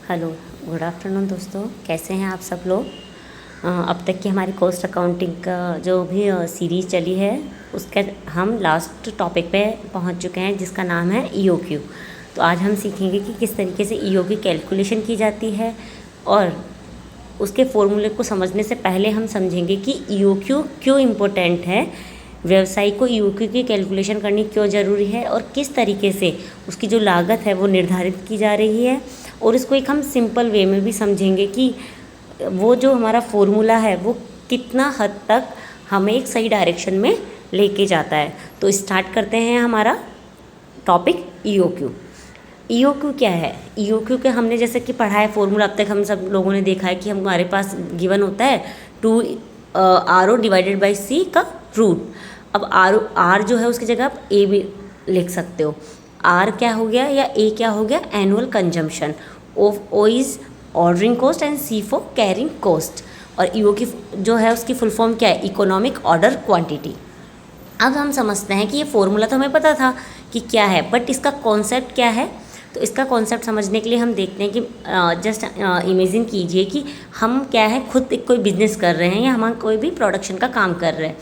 Hello, good afternoon दोस्तों। कैसे हैं आप सब लोग। अब तक की हमारी कॉस्ट अकाउंटिंग का जो भी सीरीज़ चली है उसका हम लास्ट टॉपिक पे पहुंच चुके हैं, जिसका नाम है ईओक्यू। तो आज हम सीखेंगे कि किस तरीके से ईओक्यू कैलकुलेशन की जाती है, और उसके फॉर्मूले को समझने से पहले हम समझेंगे कि ईओक्यू क्यों इम्पोर्टेंट है, व्यवसाय को ईओक्यू की कैलकुलेशन करनी क्यों ज़रूरी है, और किस तरीके से उसकी जो लागत है वो निर्धारित की जा रही है। और इसको एक हम सिंपल वे में भी समझेंगे कि वो जो हमारा फॉर्मूला है वो कितना हद तक हमें एक सही डायरेक्शन में लेके जाता है। तो स्टार्ट करते हैं हमारा टॉपिक ईओक्यू। ईओक्यू क्या है? ईओक्यू के हमने जैसे कि पढ़ा है फॉर्मूला, अब तक हम सब लोगों ने देखा है कि हमारे पास गिवन होता है 2RO डिवाइडेड बाई सी का रूट। अब आर जो है उसकी जगह आप ए भी लिख सकते हो। आर क्या हो गया या ए क्या हो गया? Annual consumption. O is ordering cost and C for carrying cost. और ईओ की जो है उसकी फुल फॉर्म क्या है? Economic order quantity. अब हम समझते हैं कि ये फॉर्मूला तो हमें पता था कि क्या है, बट इसका कॉन्सेप्ट क्या है। तो इसका कॉन्सेप्ट समझने के लिए हम देखते हैं कि जस्ट इमेजिन कीजिए कि हम क्या है, खुद एक कोई बिजनेस कर रहे हैं या हम कोई भी प्रोडक्शन का काम कर रहे हैं।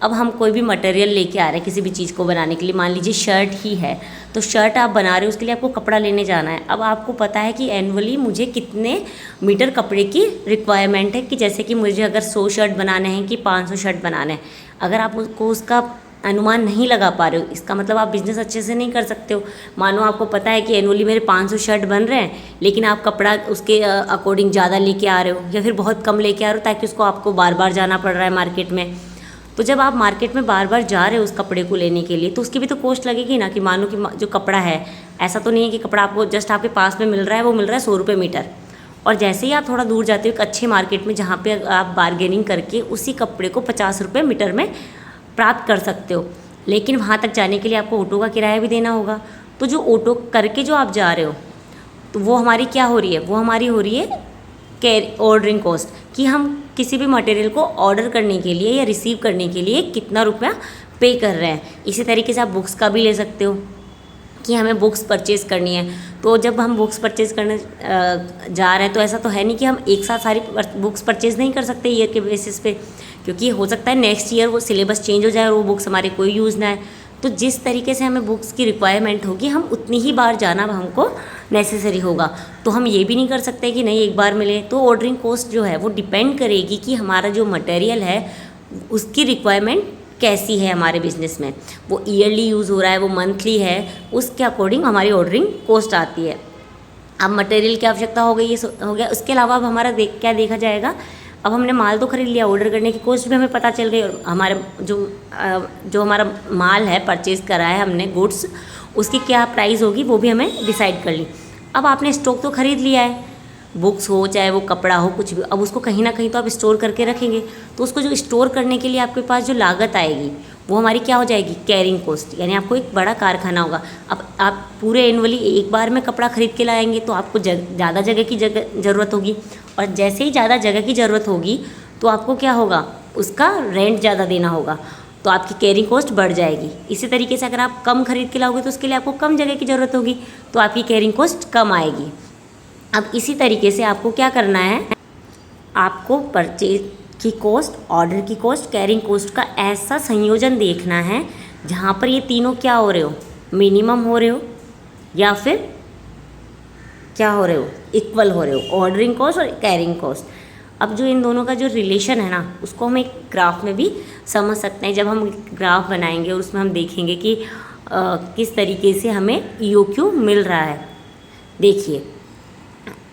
अब हम कोई भी मटेरियल लेके आ रहे हैं किसी भी चीज़ को बनाने के लिए, मान लीजिए शर्ट ही है, तो शर्ट आप बना रहे हो, उसके लिए आपको कपड़ा लेने जाना है। अब आपको पता है कि एनुअली मुझे कितने मीटर कपड़े की रिक्वायरमेंट है, कि जैसे कि मुझे अगर 100 शर्ट बनाने हैं कि 500 शर्ट बनाने हैं। अगर आप उसको उसका अनुमान नहीं लगा पा रहे हो, इसका मतलब आप बिज़नेस अच्छे से नहीं कर सकते हो। मानो आपको पता है कि एनुअली मेरे 500 शर्ट बन रहे हैं, लेकिन आप कपड़ा उसके अकॉर्डिंग ज़्यादा लेके आ रहे हो या फिर बहुत कम लेके आ रहे हो, ताकि उसको आपको बार बार जाना पड़ रहा है मार्केट में। तो जब आप मार्केट में बार बार जा रहे हो उस कपड़े को लेने के लिए, तो उसकी भी तो कॉस्ट लगेगी ना। कि मानो कि जो कपड़ा है, ऐसा तो नहीं है कि कपड़ा आपको जस्ट आपके पास में मिल रहा है, वो मिल रहा है 100 रुपये मीटर। और जैसे ही आप थोड़ा दूर जाते हो एक अच्छे मार्केट में, जहाँ पे आप बार्गेनिंग करके उसी कपड़े को 50 रुपये मीटर में प्राप्त कर सकते हो, लेकिन वहाँ तक जाने के लिए आपको ऑटो का किराया भी देना होगा। तो जो ऑटो करके जो आप जा रहे हो, तो वो हमारी क्या हो रही है? वो हमारी हो रही है ऑर्डरिंग कॉस्ट, कि हम किसी भी मटेरियल को ऑर्डर करने के लिए या रिसीव करने के लिए कितना रुपया पे कर रहे हैं। इसी तरीके से आप बुक्स का भी ले सकते हो कि हमें बुक्स परचेज़ करनी है। तो जब हम बुक्स परचेज़ करने जा रहे हैं, तो ऐसा तो है नहीं कि हम एक साथ सारी बुक्स परचेज़ नहीं कर सकते ईयर के बेसिस पे, क्योंकि हो सकता है नेक्स्ट ईयर वो सिलेबस चेंज हो जाए और वो बुक्स हमारे कोई यूज़ ना है। तो जिस तरीके से हमें बुक्स की रिक्वायरमेंट होगी, हम उतनी ही बार जाना हमको नेसेसरी होगा। तो हम ये भी नहीं कर सकते कि नहीं एक बार मिले। तो ऑर्डरिंग कॉस्ट जो है वो डिपेंड करेगी कि हमारा जो मटेरियल है उसकी रिक्वायरमेंट कैसी है हमारे बिज़नेस में। वो ईयरली यूज़ हो रहा है, वो मंथली है, उसके अकॉर्डिंग हमारी ऑर्डरिंग कॉस्ट आती है। अब मटेरियल की आवश्यकता हो गई, ये हो गया। उसके अलावा अब हमारा क्या देखा जाएगा? अब हमने माल तो खरीद लिया, ऑर्डर करने की कॉस्ट भी हमें पता चल गई, और हमारे जो हमारा माल है परचेज़ करा है हमने गुड्स, उसकी क्या प्राइस होगी वो भी हमें डिसाइड कर ली। अब आपने स्टॉक तो खरीद लिया है, बुक्स हो चाहे वो कपड़ा हो कुछ भी, अब उसको कहीं ना कहीं तो आप स्टोर करके रखेंगे। तो उसको जो स्टोर करने के लिए आपके पास जो लागत आएगी वो हमारी क्या हो जाएगी? Carrying cost. यानी आपको एक बड़ा कारखाना होगा। अब आप पूरे एनुअली एक बार में कपड़ा खरीद के लाएंगे, तो आपको ज़्यादा जगह की ज़रूरत होगी, और जैसे ही ज़्यादा जगह की ज़रूरत होगी तो आपको क्या होगा? उसका रेंट ज़्यादा देना होगा, तो आपकी कैरिंग कॉस्ट बढ़ जाएगी। इसी तरीके से अगर आप कम खरीद के लाओगे तो उसके लिए आपको कम जगह की ज़रूरत होगी, तो आपकी कैरिंग कॉस्ट कम आएगी। अब इसी तरीके से आपको क्या करना है? आपको परचेज की कॉस्ट, ऑर्डर की कॉस्ट, कैरिंग कॉस्ट का ऐसा संयोजन देखना है जहाँ पर ये तीनों क्या हो रहे हो? मिनिमम हो रहे हो, या फिर क्या हो रहे हो? इक्वल हो रहे हो, ऑर्डरिंग कॉस्ट और कैरिंग कॉस्ट। अब जो इन दोनों का जो रिलेशन है ना, उसको हम एक ग्राफ में भी समझ सकते हैं। जब हम ग्राफ बनाएंगे और उसमें हम देखेंगे कि किस तरीके से हमें ईओक्यू मिल रहा है। देखिए,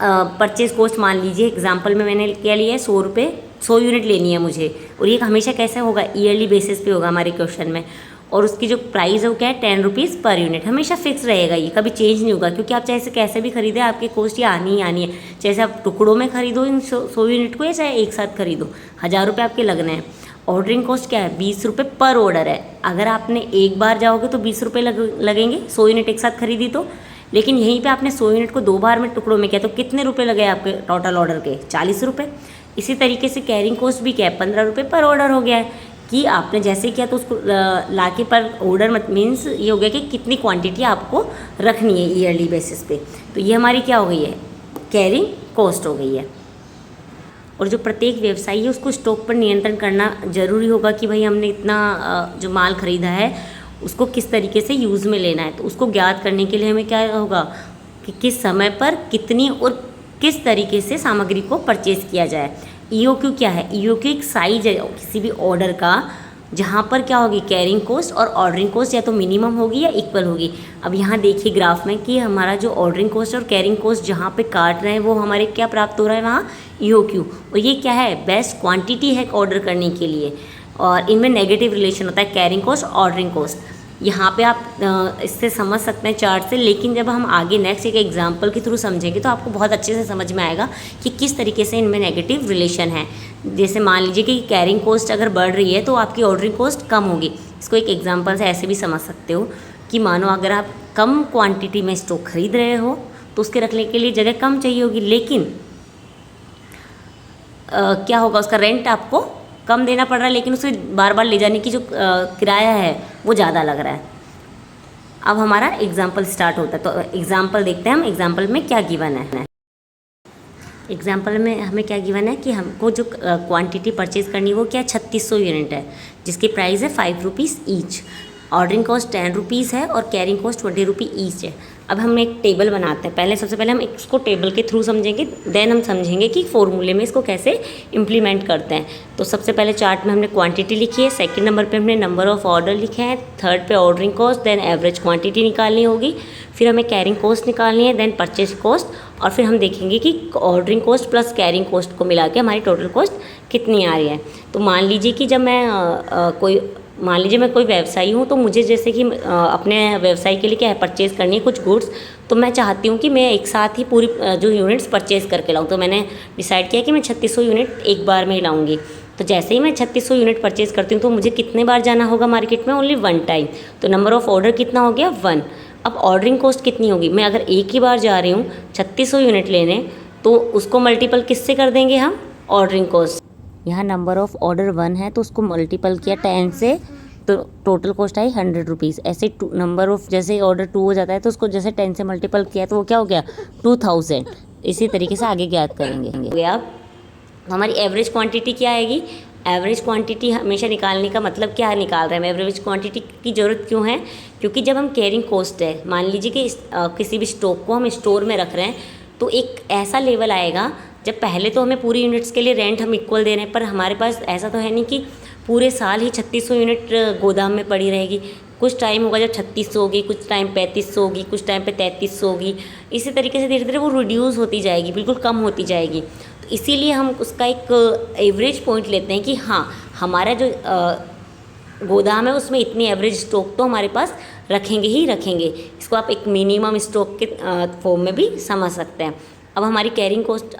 परचेज कॉस्ट मान लीजिए एग्जांपल में मैंने क्या लिया है? 100 रुपये, 100 यूनिट लेनी है मुझे, और ये हमेशा कैसे होगा? ईयरली बेसिस पे होगा हमारे क्वेश्चन में। और उसकी जो प्राइस है वो क्या है? 10 रुपीज़ पर यूनिट। हमेशा फिक्स रहेगा, ये कभी चेंज नहीं होगा, क्योंकि आप चाहे से कैसे भी खरीदें आपकी कॉस्ट ये आनी ही आनी है। चाहे आप टुकड़ों में खरीदो इन 100 यूनिट को, या चाहे एक साथ खरीदो, 1000 रुपये आपके लगने हैं। ऑर्डरिंग कॉस्ट क्या है? 20 रुपये पर ऑर्डर है। अगर आपने एक बार जाओगे तो 20 रुपये लगेंगे, 100 यूनिट एक साथ खरीदी तो। लेकिन यहीं पे आपने 100 यूनिट को 2 बार में टुकड़ों में किया, तो कितने रुपए लगे आपके टोटल ऑर्डर के? 40 रुपये। इसी तरीके से कैरिंग कॉस्ट भी क्या है? 15 रुपये पर ऑर्डर हो गया है, कि आपने जैसे किया तो उसको लाके पर ऑर्डर मत मीन्स ये हो गया कि कितनी क्वांटिटी आपको रखनी है ईयरली बेसिस पे। तो ये हमारी क्या हो गई है? कैरिंग कॉस्ट हो गई है। और जो प्रत्येक व्यवसायी है उसको स्टॉक पर नियंत्रण करना ज़रूरी होगा कि भाई हमने इतना जो माल ख़रीदा है उसको किस तरीके से यूज़ में लेना है। तो उसको ज्ञात करने के लिए हमें क्या होगा कि किस समय पर कितनी और किस तरीके से सामग्री को परचेज़ किया जाए। EOQ क्या है? EOQ एक साइज है किसी भी ऑर्डर का, जहाँ पर क्या होगी कैरिंग कॉस्ट और ऑर्डरिंग कॉस्ट या तो मिनिमम होगी या इक्वल होगी। अब यहाँ देखिए ग्राफ में कि हमारा जो ऑर्डरिंग कॉस्ट और कैरिंग कॉस्ट जहाँ पे काट रहे हैं वो हमारे क्या प्राप्त हो रहा है वहाँ EOQ। और ये क्या है? बेस्ट क्वांटिटी है ऑर्डर करने के लिए, और इनमें नेगेटिव रिलेशन होता है कैरिंग कॉस्ट ऑर्डरिंग कॉस्ट। यहाँ पे आप इससे समझ सकते हैं चार्ट से, लेकिन जब हम आगे नेक्स्ट एक एग्जांपल के थ्रू समझेंगे तो आपको बहुत अच्छे से समझ में आएगा कि किस तरीके से इनमें नेगेटिव रिलेशन है। जैसे मान लीजिए कि कैरिंग कॉस्ट अगर बढ़ रही है तो आपकी ऑर्डरिंग कॉस्ट कम होगी। इसको एक एग्जांपल से ऐसे भी समझ सकते हो कि मानो अगर आप कम क्वांटिटी में स्टॉक खरीद रहे हो तो उसके रखने के लिए जगह कम चाहिए होगी, लेकिन क्या होगा, उसका रेंट आपको कम देना पड़ रहा है, लेकिन उसे बार बार ले जाने की जो किराया है वो ज़्यादा लग रहा है। अब हमारा एग्जाम्पल स्टार्ट होता है, तो एग्जाम्पल देखते हैं हम एग्जाम्पल में क्या गिवन है। एग्जाम्पल में हमें क्या गिवन है कि हमको जो क्वांटिटी परचेज करनी है वो क्या 3600 यूनिट है, जिसकी प्राइस है 5 rupees each. Ordering cost 10 rupees है और कैरिंग कॉस्ट 20 रुपी ईच है। अब हम एक टेबल बनाते हैं। पहले सबसे पहले हम इसको टेबल के थ्रू समझेंगे, देन हम समझेंगे कि फॉर्मूले में इसको कैसे इम्प्लीमेंट करते हैं। तो सबसे पहले चार्ट में हमने क्वांटिटी लिखी है, सेकंड नंबर पे हमने नंबर ऑफ़ ऑर्डर लिखे हैं, थर्ड पे ordering cost, then average quantity निकालनी होगी, फिर हमें कैरिंग कॉस्ट निकालनी है, देन परचेज कॉस्ट, और फिर हम देखेंगे कि ordering cost plus carrying cost को मिला के हमारी टोटल कॉस्ट कितनी आ रही है। तो मान लीजिए कि जब मैं कोई व्यवसायी हूँ, तो मुझे जैसे कि अपने व्यवसाय के लिए क्या है परचेज़ करनी है कुछ गुड्स, तो मैं चाहती हूँ कि मैं एक साथ ही पूरी जो यूनिट्स परचेज़ करके लाऊँ। तो मैंने डिसाइड किया कि मैं 3600 यूनिट एक बार में ही लाऊंगी। तो जैसे ही मैं 3600 यूनिट परचेज़ करती हूँ तो मुझे कितने बार जाना होगा मार्केट में? Only 1 time. तो नंबर ऑफ़ ऑर्डर कितना हो गया? 1। अब ऑर्डरिंग कॉस्ट कितनी होगी? मैं अगर एक ही बार जा रही हूँ 3600 यूनिट लेने, तो उसको मल्टीपल किससे कर देंगे हम? Ordering cost. यहाँ नंबर ऑफ़ ऑर्डर 1 है तो उसको मल्टीपल किया 10 से, तो टोटल कॉस्ट आई 100 रुपीज़। ऐसे नंबर ऑफ़ जैसे ऑर्डर 2 हो जाता है तो उसको जैसे 10 से मल्टीपल किया तो वो क्या हो गया? 2000। इसी तरीके से आगे ज्ञात करेंगे। अब हमारी एवरेज क्वांटिटी क्या आएगी? एवरेज क्वांटिटी हमेशा निकालने का मतलब क्या निकाल रहे हैं हम? एवरेज क्वांटिटी की ज़रूरत क्यों है? क्योंकि जब हम कैरिंग कॉस्ट है, मान लीजिए कि किसी भी स्टॉक को हम स्टोर में रख रहे हैं, तो एक ऐसा लेवल आएगा जब पहले तो हमें पूरी यूनिट्स के लिए रेंट हम इक्वल दे रहे हैं, पर हमारे पास ऐसा तो है नहीं कि पूरे साल ही 3600 यूनिट गोदाम में पड़ी रहेगी। कुछ टाइम होगा जब 3600 होगी, कुछ टाइम 3500 होगी, कुछ टाइम पे 3300 होगी। इसी तरीके से धीरे धीरे वो रिड्यूस होती जाएगी, बिल्कुल कम होती जाएगी। तो इसीलिए हम उसका एक एवरेज पॉइंट लेते हैं कि हाँ, हमारा जो गोदाम है उसमें इतनी एवरेज स्टॉक तो हमारे पास रखेंगे ही रखेंगे। इसको आप एक मिनिमम स्टॉक के फॉर्म में भी समझ सकते हैं। अब हमारी कैरिंग कॉस्ट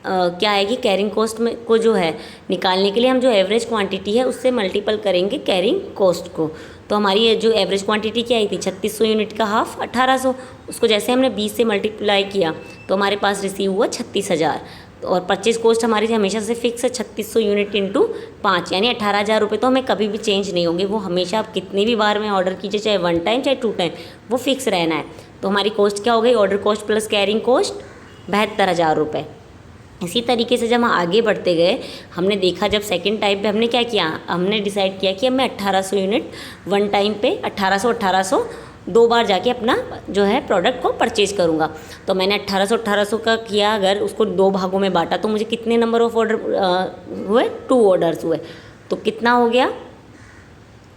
क्या आएगी? कैरिंग कॉस्ट में को जो है निकालने के लिए हम जो एवरेज क्वांटिटी है उससे मल्टीपल करेंगे कैरिंग कॉस्ट को। तो हमारी जो एवरेज क्वांटिटी क्या आई थी? 3600 यूनिट का हाफ 1800। उसको जैसे हमने 20 से मल्टीप्लाई किया तो हमारे पास रिसीव हुआ 36,000। और परचेज कॉस्ट हमारी हमेशा से फिक्स है 3600 यूनिट इंटू 5, यानी 18,000 रुपये तो हमें कभी भी चेंज नहीं होंगे। वो हमेशा आप कितनी भी बार में ऑर्डर कीजिए, चाहे 1 टाइम चाहे 2 टाइम, वो फिक्स रहना है। तो हमारी कॉस्ट क्या हो गई? Order cost plus carrying cost 72,000 रुपये। इसी तरीके से जब हम आगे बढ़ते गए, हमने देखा जब सेकंड टाइम पे हमने क्या किया? हमने डिसाइड किया कि अब मैं 1800 यूनिट 1 टाइम पे 1800 2 बार जाके अपना जो है प्रोडक्ट को परचेज करूँगा। तो मैंने 1800 का किया, अगर उसको 2 भागों में बांटा तो मुझे कितने नंबर ऑफ़ ऑर्डर हुए? 2 ऑर्डर्स हुए। तो कितना हो गया?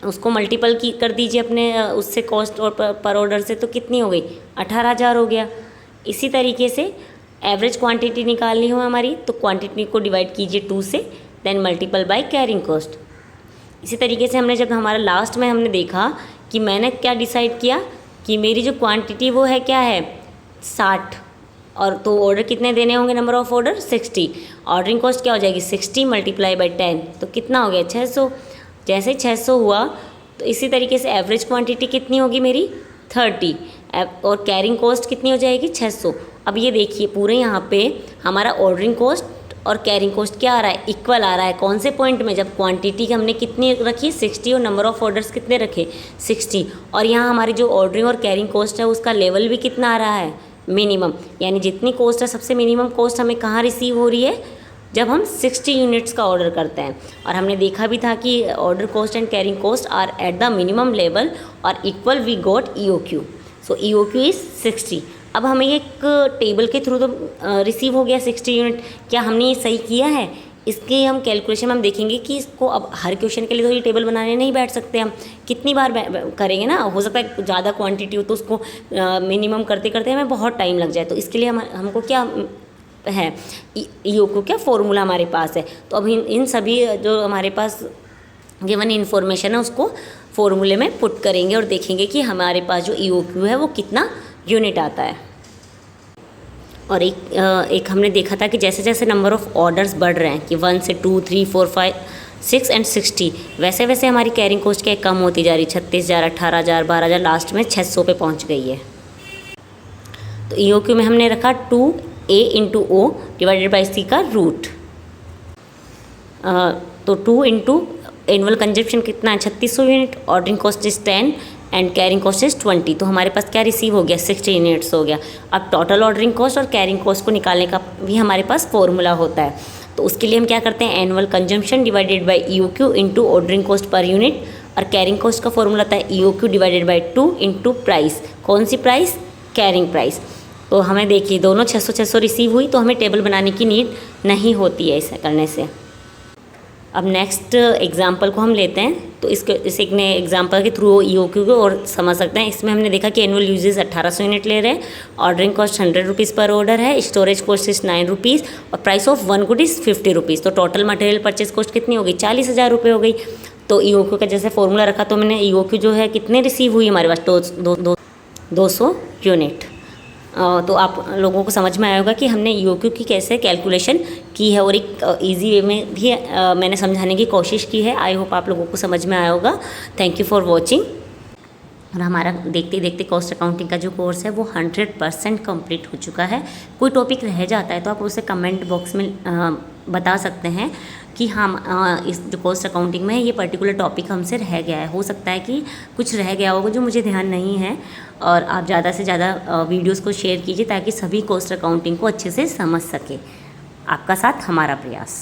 उसको मल्टीपल की कर दीजिए अपने उससे कॉस्ट और पर ऑर्डर से, तो कितनी हो गई? 18,000 हो गया। इसी तरीके से एवरेज क्वांटिटी निकालनी हो हमारी, तो क्वांटिटी को डिवाइड कीजिए 2 से, then multiple by carrying cost. इसी तरीके से हमने जब हमारा लास्ट में हमने देखा कि मैंने क्या डिसाइड किया कि मेरी जो क्वांटिटी वो है क्या है? 60। और तो ऑर्डर कितने देने होंगे? Number of order 60। Ordering cost क्या हो जाएगी? 60 मल्टीप्लाई बाई 10, तो कितना हो गया? 600। जैसे 600 हुआ तो इसी तरीके से एवरेज क्वांटिटी कितनी होगी मेरी? 30। और कैरिंग कॉस्ट कितनी हो जाएगी? 600। अब ये देखिए पूरे यहाँ पे हमारा ऑर्डरिंग कॉस्ट और कैरिंग कॉस्ट क्या आ रहा है? इक्वल आ रहा है। कौन से पॉइंट में? जब क्वांटिटी हमने कितनी रखी? 60, और नंबर ऑफ़ ऑर्डर्स कितने रखे? 60। और यहाँ हमारी जो ऑर्डरिंग और कैरिंग कॉस्ट है उसका लेवल भी कितना आ रहा है? मिनिमम, यानी जितनी कॉस्ट है सबसे मिनिमम कॉस्ट हमें कहाँ रिसीव हो रही है, जब हम 60 यूनिट्स का ऑर्डर करते हैं। और हमने देखा भी था कि order cost and carrying cost are at the minimum level और equal we got EOQ। So EOQ is 60। अब हमें एक टेबल के थ्रू तो रिसीव हो गया 60 यूनिट। क्या हमने ये सही किया है? इसके हम कैलकुलेशन में हम देखेंगे कि इसको अब हर क्वेश्चन के लिए तो ये टेबल बनाने नहीं बैठ सकते हम, कितनी बार करेंगे ना, हो सकता है ज़्यादा क्वांटिटी हो तो उसको मिनिमम करते करते हमें बहुत टाइम लग जाए। तो इसके लिए हमको क्या है, EOQ क्या फॉर्मूला हमारे पास है। तो अब इन सभी जो हमारे पास गिवन इन्फॉर्मेशन है उसको फॉर्मूले में पुट करेंगे और देखेंगे कि हमारे पास जो EOQ है वो कितना यूनिट आता है। और एक हमने देखा था कि जैसे जैसे नंबर ऑफ़ ऑर्डर्स बढ़ रहे हैं कि 1 से 2, 3, 4, 5, 6 एंड 60, वैसे वैसे हमारी कैरिंग कॉस्ट क्या कम होती जा रही, 36,000, 18,000, 12,000, लास्ट में 600 पे पहुंच गई है। तो EOQ में हमने रखा 2A into O divided by C का रूट। तो 2 इंटू एनुअल कंजप्शन कितना है, 3600 unit, ordering cost is 10 and carrying cost is 20। तो हमारे पास क्या रिसीव हो गया, 60 यूनिट्स हो गया। अब टोटल ऑर्डरिंग कॉस्ट और कैरिंग कॉस्ट को निकालने का भी हमारे पास फॉर्मूला होता है। तो उसके लिए हम क्या करते हैं, annual consumption divided by EOQ into ordering cost per unit, और कैरिंग कॉस्ट का फॉर्मूला था EOQ divided by 2 into price. कौन सी प्राइस, कैरिंग प्राइस। तो हमें देखिए दोनों 600 रिसीव हुई, तो हमें टेबल बनाने की नीड नहीं होती है ऐसा करने से। अब नेक्स्ट एग्जाम्पल को हम लेते हैं। तो इस एक एग्जाम्पल के थ्रू EOQ को और समझ सकते हैं। इसमें हमने देखा कि एनुअल यूजेस 1800 यूनिट ले रहे हैं, ऑर्डरिंग कॉस्ट 100 रुपीज़ पर ऑर्डर है, स्टोरेज कॉस्ट इज 9 रुपीज़ और price of 1 good is 50 rupees. तो टोटल मटेरियल परचेज कॉस्ट कितनी हो गई, 40,000 रुपये हो गई। तो EOQ का जैसे फॉर्मूला रखा तो मैंने EOQ जो है कितने रिसीव हुई हमारे पास, 200 यूनिट। तो आप लोगों को समझ में आया होगा कि हमने EOQ की कैसे कैलकुलेशन की है और एक इजी वे में भी मैंने समझाने की कोशिश की है। आई होप आप लोगों को समझ में आया होगा। Thank you for watching. और हमारा देखते देखते कॉस्ट अकाउंटिंग का जो कोर्स है वो 100% कंप्लीट हो चुका है। कोई टॉपिक रह जाता है तो आप उसे कमेंट बॉक्स में बता सकते हैं कि हम इस जो कॉस्ट अकाउंटिंग में ये पर्टिकुलर टॉपिक हमसे रह गया है। हो सकता है कि कुछ रह गया होगा जो मुझे ध्यान नहीं है। और आप ज़्यादा से ज़्यादा वीडियोस को शेयर कीजिए ताकि सभी कॉस्ट अकाउंटिंग को अच्छे से समझ सके। आपका साथ हमारा प्रयास।